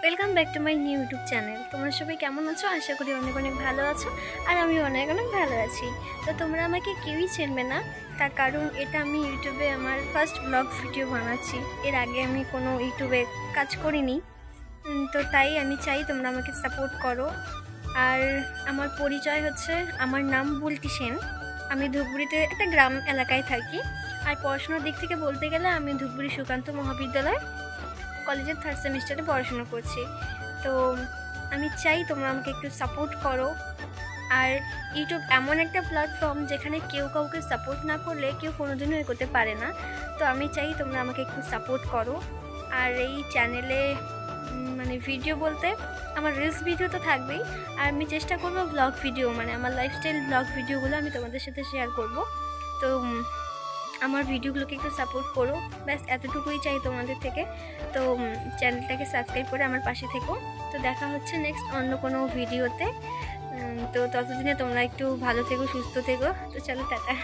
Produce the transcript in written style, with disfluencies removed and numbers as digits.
Welcome back to my new YouTube channel. তোমরা সবাই কেমন আছো? আশা করি অনেক অনেক ভালো আছো, আর আমি অনেক অনেক ভালো আছি। তো তোমরা আমাকে কেউই চেনবে না, তার কারণ এটা আমি ইউটিউবে আমার ফার্স্ট ব্লগ ভিডিও বানাচ্ছি। এর আগে আমি কোনো ইউটিউবে কাজ করিনি, তো তাই আমি চাই তোমরা আমাকে সাপোর্ট করো। আর আমার পরিচয় হচ্ছে, আমার নাম বুলটি সেন। আমি ধূপগুড়িতে একটা গ্রাম এলাকায় থাকি। আর পড়াশোনার দিক থেকে বলতে গেলে আমি ধূপগুড়ি সুকান্ত মহাবিদ্যালয় কলেজের 3rd সেমিস্টারে পড়াশোনা করছি। তো আমি চাই তোমরা আমাকে একটু সাপোর্ট করো। আর ইউটিউব এমন একটা প্ল্যাটফর্ম যেখানে কেউ কাউকে সাপোর্ট না করলে কেউ কোনোদিনও এগোতে পারে না। তো আমি চাই তোমরা আমাকে একটু সাপোর্ট করো। আর এই চ্যানেলে মানে ভিডিও বলতে আমার রিলস ভিডিও তো থাকবেই, আর আমি চেষ্টা করবো ব্লগ ভিডিও, মানে আমার লাইফস্টাইল ব্লগ ভিডিওগুলো আমি তোমাদের সাথে শেয়ার করব। তো আমার ভিডিওগুলোকে একটু সাপোর্ট করো, ব্যাস এতটুকুই চাই তোমাদের থেকে। তো চ্যানেলটাকে সাবস্ক্রাইব করে আমার পাশে থেকো। তো দেখা হচ্ছে নেক্সট অন্য কোনো ভিডিওতে। তো ততদিনে তোমরা একটু ভালো থেকো, সুস্থ থেকো। তো চলো, টাটা।